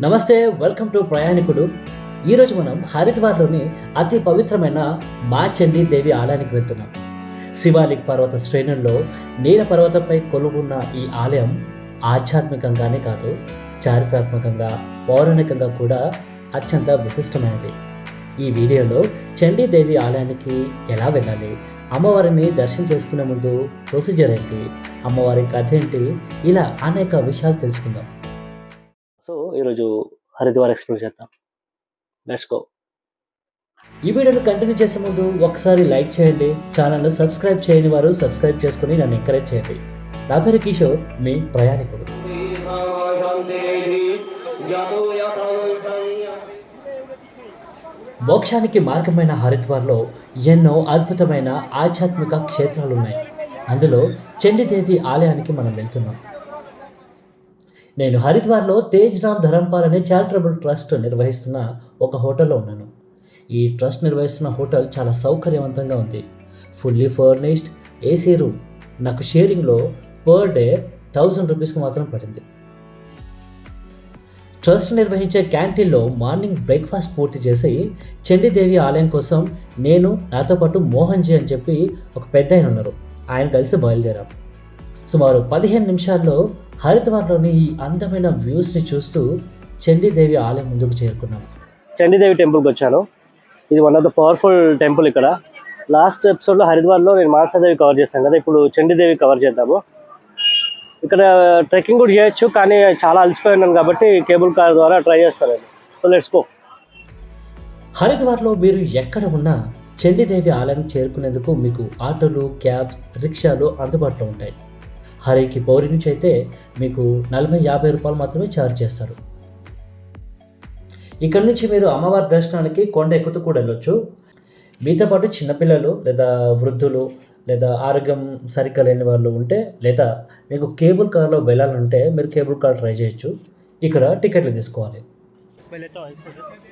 నమస్తే, welcome to ప్రయాణికుడు. ఈరోజు మనం హరిద్వార్లోని అతి పవిత్రమైన మా చండీ దేవి ఆలయానికి వెళ్తున్నాం. శివాలిక్ పర్వత శ్రేణుల్లో నీల పర్వతంపై కొలువున్న ఈ ఆలయం ఆధ్యాత్మికంగానే కాదు, చారిత్రాత్మకంగా, పౌరాణికంగా కూడా అత్యంత విశిష్టమైనది. ఈ వీడియోలో చండీ దేవి ఆలయానికి ఎలా వెళ్ళాలి, అమ్మవారిని దర్శనం చేసుకునే ముందు ప్రొసీజర్ ఏంటి, అమ్మవారి కథ ఏంటి, ఇలా అనేక విషయాలు తెలుసుకుందాం. సో ఈరోజు హరిద్వార్ ఎక్స్ప్లోర్ చేద్దాం. Let's go. ఈ వీడియోని కంటిన్యూ చేసే ముందు ఒకసారి లైక్ చేయండి, ఛానల్ను సబ్స్క్రైబ్ చేయని వారు సబ్స్క్రైబ్ చేసుకుని నన్ను ఎంకరేజ్ చేయండి. నా పేరు కిషోర్, మీ ప్రయాణికుడు. మోక్షానికి మార్గమైన హరిద్వార్లో ఎన్నో అద్భుతమైన ఆధ్యాత్మిక క్షేత్రాలు ఉన్నాయి. అందులో చండీదేవి ఆలయానికి మనం వెళ్తున్నాం. నేను హరిద్వార్లో తేజ్ రామ్ ధరంపాల్ అనే చారిటబుల్ ట్రస్ట్ నిర్వహిస్తున్న ఒక హోటల్లో ఉన్నాను. ఈ ట్రస్ట్ నిర్వహిస్తున్న హోటల్ చాలా సౌకర్యవంతంగా ఉంది. Fully furnished, AC room. నాకు షేరింగ్లో పర్ డే 1000 రూపీస్కి మాత్రం పడింది. ట్రస్ట్ నిర్వహించే క్యాంటీన్లో మార్నింగ్ బ్రేక్ఫాస్ట్ పూర్తి చేసి చండీదేవి ఆలయం కోసం నాతో పాటు మోహన్జీ అని చెప్పి ఒక పెద్ద ఆయన ఉన్నారు, ఆయన కలిసి బయలుదేరాం. సుమారు 15 నిమిషాల్లో హరిద్వార్లోని ఈ అందమైన వ్యూస్ని చూస్తూ చండీదేవి ఆలయం ముందుకు చేరుకున్నాం. చండీదేవి టెంపుల్కి వచ్చాను. ఇది one of the powerful temple. ఇక్కడ లాస్ట్ ఎపిసోడ్లో హరిద్వార్లో నేను మానసాదేవి కవర్ చేశాను కదా, ఇప్పుడు చండీదేవి కవర్ చేద్దాము. ఇక్కడ ట్రెక్కింగ్ కూడా చేయొచ్చు, కానీ చాలా అలసిపోయి ఉన్నాను కాబట్టి కేబుల్ కార్ ద్వారా ట్రై చేస్తాను. So let's go. హరిద్వార్లో మీరు ఎక్కడ ఉన్నా చండీదేవి ఆలయం చేరుకునేందుకు మీకు ఆటోలు, క్యాబ్స్, రిక్షాలు అందుబాటులో ఉంటాయి. హరికి పౌరి నుంచి అయితే మీకు 40-50 రూపాయలు మాత్రమే ఛార్జ్ చేస్తారు. ఇక్కడ నుంచి మీరు అమ్మవారి దర్శనానికి కొండ ఎక్కుతూ కూడా వెళ్ళొచ్చు. మీతో పాటు చిన్నపిల్లలు లేదా వృద్ధులు లేదా ఆరోగ్యం సరిగ్గా లేని వాళ్ళు ఉంటే, లేదా మీకు కేబుల్ కార్లో వెళ్ళాలంటే మీరు కేబుల్ కార్ ట్రై చేయొచ్చు. ఇక్కడ టికెట్లు తీసుకోవాలి.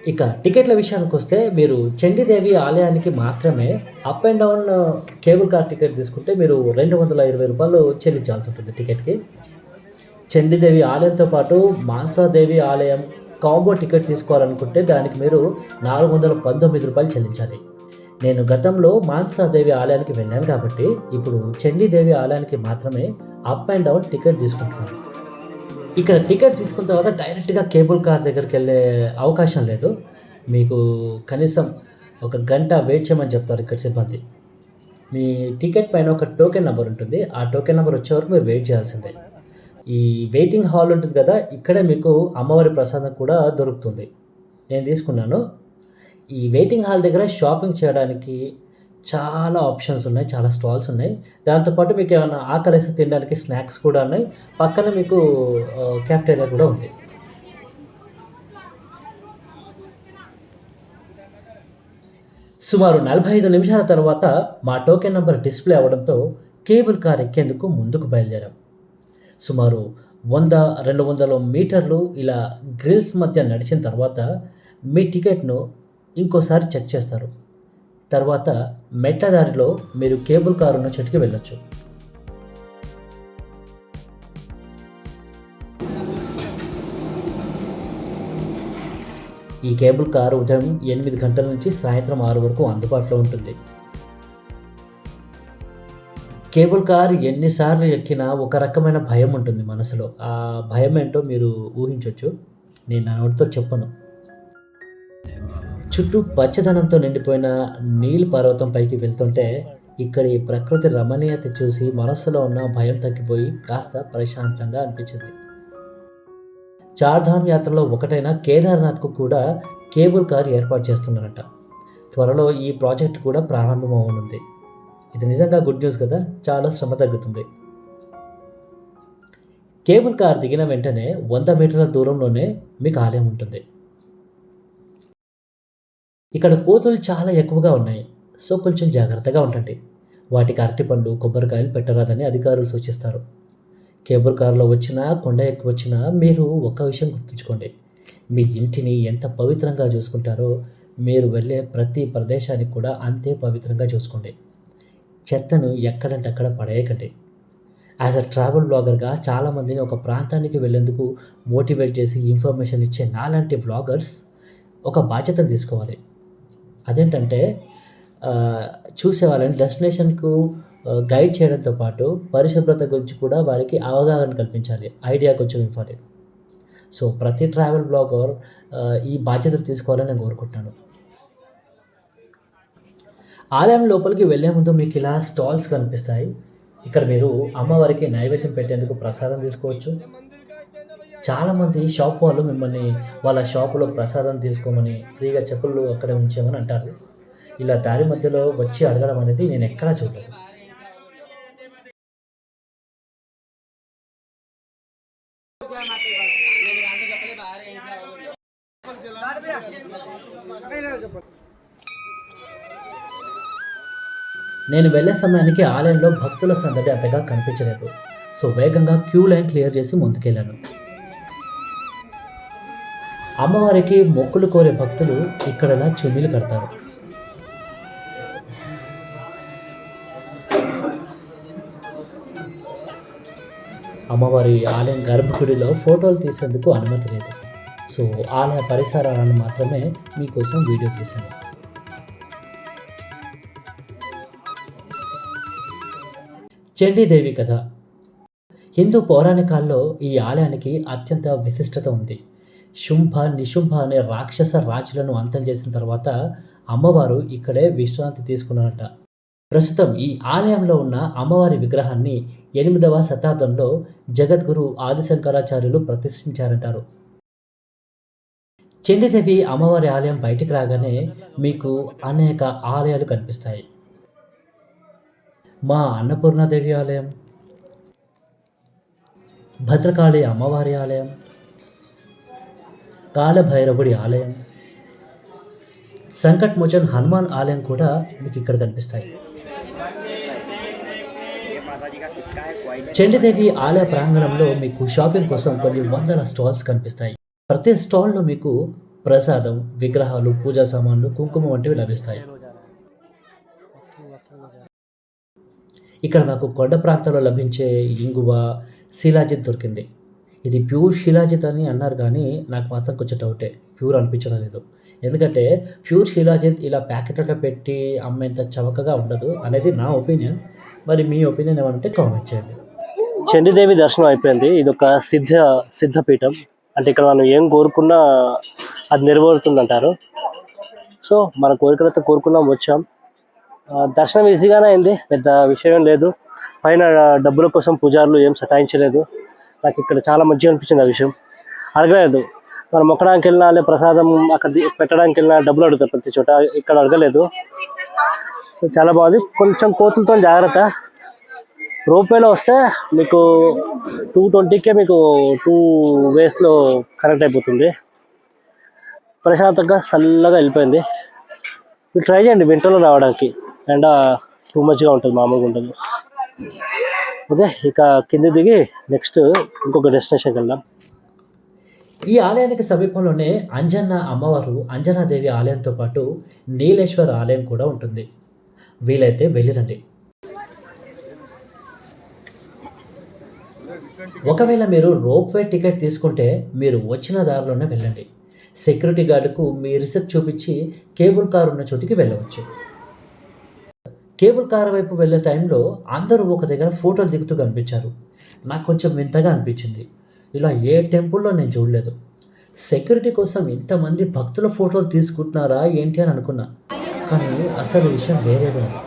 ఇక టికెట్ల విషయానికి వస్తే మీరు చండీదేవి ఆలయానికి మాత్రమే up and down cable car ticket తీసుకుంటే మీరు 220 రూపాయలు చెల్లించాల్సి ఉంటుంది టికెట్కి. చండీదేవి ఆలయంతో పాటు మానసాదేవి ఆలయం కాంబో టికెట్ తీసుకోవాలనుకుంటే దానికి మీరు 419 రూపాయలు చెల్లించాలి. నేను గతంలో మానసాదేవి ఆలయానికి వెళ్ళాను కాబట్టి ఇప్పుడు చండీదేవి ఆలయానికి మాత్రమే అప్ అండ్ డౌన్ టికెట్ తీసుకుంటున్నాను. ఇక్కడ టికెట్ తీసుకున్న తర్వాత డైరెక్ట్గా కేబుల్ కార్ దగ్గరికి వెళ్ళే అవకాశం లేదు. మీకు కనీసం 1 గంట వెయిట్ చేయమని చెప్తారు ఇక్కడ సిబ్బంది. మీ టికెట్ పైన ఒక టోకెన్ నెంబర్ ఉంటుంది. ఆ టోకెన్ నెంబర్ వచ్చే వరకు మీరు వెయిట్ చేయాల్సిందే. ఈ వెయిటింగ్ హాల్ ఉంటుంది కదా, ఇక్కడే మీకు అమ్మవారి ప్రసాదం కూడా దొరుకుతుంది. నేను తీసుకున్నాను. ఈ వెయిటింగ్ హాల్ దగ్గర షాపింగ్ చేయడానికి చాలా ఆప్షన్స్ ఉన్నాయి, చాలా స్టాల్స్ ఉన్నాయి. దాంతోపాటు మీకు ఏమైనా ఆకలేసి తినడానికి స్నాక్స్ కూడా ఉన్నాయి. పక్కన మీకు క్యాఫ్టేరియా కూడా ఉంది. సుమారు 45 నిమిషాల తర్వాత మా టోకెన్ నెంబర్ డిస్ప్లే అవ్వడంతో కేబుల్ కార్ ఎక్కేందుకు ముందుకు బయలుదేరాం. సుమారు 100-200 మీటర్లు ఇలా గ్రిల్స్ మధ్య నడిచిన తర్వాత మీ టికెట్ను ఇంకోసారి చెక్ చేస్తారు. తర్వాత మెట్ల దారిలో మీరు కేబుల్ కారు ఉన్న చోటుకి వెళ్ళొచ్చు. ఈ కేబుల్ కారు ఉదయం 8 గంటల నుంచి సాయంత్రం 6 వరకు అందుబాటులో ఉంటుంది. కేబుల్ కార్ ఎన్నిసార్లు ఎక్కినా ఒక రకమైన భయం ఉంటుంది మనసులో. ఆ భయం ఏంటో మీరు ఊహించవచ్చు, నేను నా నోటితో చెప్పను. చుట్టూ పచ్చదనంతో నిండిపోయిన నీల్ పర్వతం పైకి వెళ్తుంటే ఇక్కడి ప్రకృతి రమణీయత చూసి మనసులో ఉన్న భయం తగ్గిపోయి కాస్త ప్రశాంతంగా అనిపించింది. చార్ధామ్ యాత్రలో ఒకటైన కేదార్నాథ్కు కూడా కేబుల్ కార్ ఏర్పాటు చేస్తున్నారట. త్వరలో ఈ ప్రాజెక్ట్ కూడా ప్రారంభమవనుంది. ఇది నిజంగా గుడ్ న్యూస్ కదా, చాలా శ్రమ తగ్గుతుంది. కేబుల్ కార్ దిగిన వెంటనే 100 మీటర్ల దూరంలోనే మీకు ఆలయం ఉంటుంది. ఇక్కడ కోతులు చాలా ఎక్కువగా ఉన్నాయి, సో కొంచెం జాగ్రత్తగా ఉండండి. వాటికి అరటిపండ్లు, కొబ్బరికాయలు పెట్టరాదని అధికారులు సూచిస్తారు. కేబుల్ కారులో వచ్చినా, కొండ ఎక్కువ వచ్చినా మీరు ఒక్క విషయం గుర్తుంచుకోండి. మీ ఇంటిని ఎంత పవిత్రంగా చూసుకుంటారో మీరు వెళ్ళే ప్రతి ప్రదేశానికి కూడా అంతే పవిత్రంగా చూసుకోండి. చెత్తను ఎక్కడంటే అక్కడ పడేయకండి. యాజ్ అ ట్రావెల్ బ్లాగర్‌గా చాలామందిని ఒక ప్రాంతానికి వెళ్ళేందుకు మోటివేట్ చేసి, ఇన్ఫర్మేషన్ ఇచ్చే నాలాంటి వ్లాగర్స్ ఒక బాధ్యతను తీసుకోవాలి. అదేంటంటే ఆహ్, చూసే వాళ్ళని డెస్టినేషన్‌కు గైడ్ చేయడంతో పాటు పరిశుభ్రత గురించి కూడా వారికి అవగాహన కల్పించాలి. ఐడియా కొంచెం ఇవ్వాలి. సో, ప్రతి ట్రావెల్ బ్లాగర్ ఈ బాధ్యతలు తీసుకోవాలని నేను కోరుకుంటున్నాను. ఆలయం లోపలికి వెళ్ళే ముందు మీకిలా స్టాల్స్ కనిపిస్తాయి. ఇక్కడ మీరు అమ్మవారికి నైవేద్యం పెట్టేందుకు ప్రసాదం తీసుకోవచ్చు. చాలామంది షాప్ వాళ్ళు మిమ్మల్ని వాళ్ళ షాపులో ప్రసాదం తీసుకోమని, ఫ్రీగా చెప్పులు అక్కడే ఉంచేయమని అంటారు. ఇలా దారి మధ్యలో వచ్చి అడగడం అనేది నేనెక్కడా చూడలేదు. నేను వెళ్ళే సమయానికి ఆలయంలో భక్తుల సందడి అంతగా కనిపించలేదు. సో, వేగంగా క్యూ లైన్ క్లియర్ చేసి ముందుకెళ్ళాను. అమ్మవారికి మొక్కులు కోరే భక్తులు ఇక్కడలా చున్నీలు కడతారు. అమ్మవారి ఆలయం గర్భగుడిలో ఫోటోలు తీసేందుకు అనుమతి లేదు. సో, ఆలయ పరిసరాలను మాత్రమే మీకోసం వీడియో తీశాను. చండీదేవి కథ. హిందూ పౌరాణికాల్లో ఈ ఆలయానికి అత్యంత విశిష్టత ఉంది. శుంభ, నిశుంభ అనే రాక్షస రాజులను అంతం చేసిన తర్వాత అమ్మవారు ఇక్కడే విశ్రాంతి తీసుకున్నారట. ప్రస్తుతం ఈ ఆలయంలో ఉన్న అమ్మవారి విగ్రహాన్ని 8వ శతాబ్దంలో జగద్గురు ఆదిశంకరాచార్యులు ప్రతిష్ఠించారంటారు. చండీదేవి అమ్మవారి ఆలయం బయటికి రాగానే మీకు అనేక ఆలయాలు కనిపిస్తాయి. మా అన్నపూర్ణాదేవి ఆలయం, భద్రకాళి అమ్మవారి ఆలయం, కాలభైరవుడి ఆలయం, సంకట్ మోచన్ హనుమాన్ ఆలయం కూడా మీకు ఇక్కడ కనిపిస్తాయి. చండీదేవి ఆలయ ప్రాంగణంలో మీకు షాపింగ్ కోసం కొన్ని వందల స్టాల్స్ కనిపిస్తాయి. ప్రతి స్టాల్లో మీకు ప్రసాదం, విగ్రహాలు, పూజా సామాన్లు, కుంకుమ వంటివి లభిస్తాయి. ఇక్కడ నాకు కొండ ప్రాంతంలో లభించే ఇంగువ, శిలాజిత్ దొరికింది. ఇది ప్యూర్ శిలాజిత్ అని అన్నారు కానీ నాకు మాత్రం కొంచెం డౌటే. ప్యూర్ అనిపించడం లేదు. ఎందుకంటే ప్యూర్ శిలాజిత్ ఇలా ప్యాకెట్లలో పెట్టి అమ్మేంత చవకగా ఉండదు అనేది నా ఒపీనియన్. మరి మీ ఒపీనియన్ ఏమైనా ఉంటే కామెంట్ చేయండి. చండీదేవి దర్శనం అయిపోయింది. ఇది ఒక సిద్ధపీఠం. అంటే ఇక్కడ మనం ఏం కోరుకున్నా అది నెరవేరుతుంది అంటారు. సో మన కోరికలతో కోరుకున్నాం, వచ్చాం. దర్శనం ఈజీగానే అయింది, పెద్ద విషయం లేదు. పైన డబ్బుల కోసం పూజారులు ఏం సతాయించలేదు. నాకు ఇక్కడ చాలా మంచిగా అనిపించింది ఆ విషయం. అడగలేదు, మనం మొక్కడానికి వెళ్ళినా లేదా ప్రసాదం అక్కడ పెట్టడానికి వెళ్ళినా డబ్బులు అడుగుతారు ప్రతి చోట, ఇక్కడ అడగలేదు. సో చాలా బాగుంది. కొంచెం కోతులతో జాగ్రత్త. రోప్వేలో వస్తే మీకు 220కే మీకు 2 వేస్లో కనెక్ట్ అయిపోతుంది. ప్రశాంతంగా చల్లగా వెళ్ళిపోయింది. మీరు ట్రై చేయండి వింటర్లో రావడానికి. ఎండ టూ మచ్గా ఉంటుంది, మామూలుగా ఉంటుంది. ఓకే, ఇక కింద దిగి నెక్స్ట్ ఇంకొక డెస్టినేషన్కి వెళ్దాం. ఈ ఆలయానికి సమీపంలోనే అంజన్న అమ్మవారు, అంజనాదేవి ఆలయంతో పాటు నీలేశ్వర ఆలయం కూడా ఉంటుంది. వీలైతే వెళ్ళిరండి. ఒకవేళ మీరు రోప్వే టికెట్ తీసుకుంటే మీరు వచ్చిన దారిలోనే వెళ్ళండి. సెక్యూరిటీ గార్డుకు మీ రిసిప్ట్ చూపించి కేబుల్ కార్ ఉన్న చోటికి వెళ్ళవచ్చు. కేబుల్ కార్ వైపు వెళ్ళే టైంలో అందరూ ఒక దగ్గర ఫోటోలు దిగుతూ కనిపించారు. నాకు కొంచెం వింతగా అనిపించింది. ఇలా ఏ టెంపుల్లో నేను చూడలేదు. సెక్యూరిటీ కోసం ఇంతమంది భక్తుల ఫోటోలు తీసుకుంటున్నారా ఏంటి అని అనుకున్నా. కానీ అసలు విషయం వేరేగా ఉంది.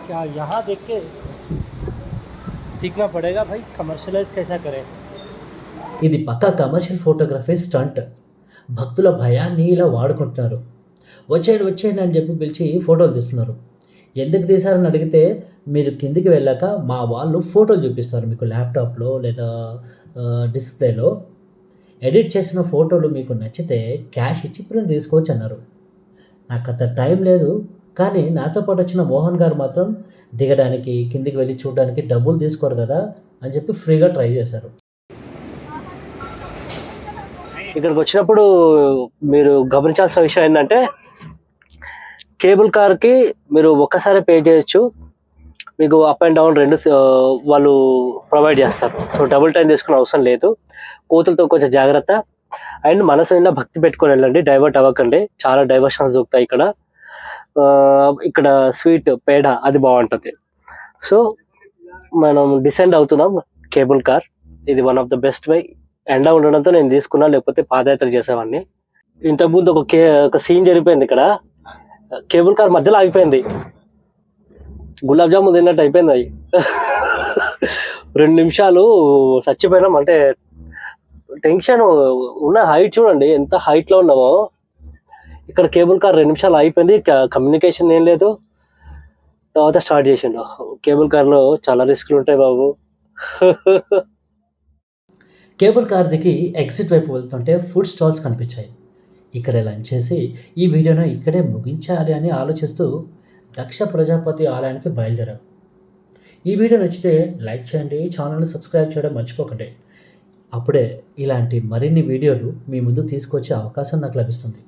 ఇది పక్కా కమర్షియల్ ఫోటోగ్రఫీ స్టంట్. భక్తుల భయాన్ని ఇలా వాడుకుంటున్నారు. వచ్చేయండి వచ్చేయండి అని చెప్పి పిలిచి ఫోటోలు తీస్తున్నారు. ఎందుకు తీశారని అడిగితే మీరు కిందికి వెళ్ళాక మా వాళ్ళు ఫోటోలు చూపిస్తారు మీకు ల్యాప్టాప్లో లేదా డిస్ప్లేలో. ఎడిట్ చేసిన ఫోటోలు మీకు నచ్చితే క్యాష్ ఇచ్చి ప్రింట్ తీసుకోవచ్చు అన్నారు. నాకు అంత టైం లేదు. కానీ నాతో పాటు వచ్చిన మోహన్ గారు మాత్రం దిగడానికి, కిందికి వెళ్ళి చూడడానికి డబ్బులు తీసుకోరు కదా అని చెప్పి ఫ్రీగా ట్రై చేశారు. ఇక్కడికి వచ్చినప్పుడు మీరు గమనించాల్సిన విషయం ఏంటంటే కేబుల్ కార్కి మీరు ఒక్కసారి పే చేయొచ్చు. మీకు అప్ అండ్ డౌన్ రెండు వాళ్ళు ప్రొవైడ్ చేస్తారు. సో డబుల్ టైం తీసుకునే అవసరం లేదు. కోతులతో కొంచెం జాగ్రత్త అండ్ మనసు నిండా భక్తి పెట్టుకొని వెళ్ళండి, డైవర్ట్ అవ్వకండి. చాలా డైవర్షన్స్ దొరుకుతాయి ఇక్కడ. ఇక్కడ స్వీట్ పేడ అది బాగుంటుంది. సో మనం డిసెండ్ అవుతున్నాం కేబుల్ కార్. ఇది one of the best way. ఎండ ఉండడంతో నేను తీసుకున్నా, లేకపోతే పాదయాత్ర చేసేవాడిని. ఇంతకుముందు ఒక సీన్ జరిగిపోయింది ఇక్కడ. కేబుల్ కార్ మధ్యలో ఆగిపోయింది, గులాబ్ జామున్ తిన్నట్టు అయిపోయింది అది. 2 నిమిషాలు చచ్చిపోయినాం. అంటే టెన్షన్ ఉన్న హైట్ చూడండి, ఎంత హైట్ లో ఉన్నామో. ఇక్కడ కేబుల్ కార్ 2 నిమిషాలు అయిపోయింది, కమ్యూనికేషన్ ఏం లేదు. తర్వాత స్టార్ట్ చేసిండు. కేబుల్ కార్ లో చాలా రిస్క్లు ఉంటాయి బాబు. కేబుల్ కార్ దిగి ఎగ్జిట్ వైపు వెళ్తుంటే ఫుడ్ స్టాల్స్ కనిపించాయి. ఇక్కడే లంచ్ చేసి ఈ వీడియోను ఇక్కడే ముగించాలి అని ఆలోచిస్తూ దక్ష ప్రజాపతి ఆలయానికి బయలుదేరాం. ఈ వీడియో నచ్చితే లైక్ చేయండి, ఛానల్ని సబ్స్క్రైబ్ చేయడం మర్చిపోకండి. అప్పుడే ఇలాంటి మరిన్ని వీడియోలు మీ ముందు తీసుకొచ్చే అవకాశం నాకు లభిస్తుంది.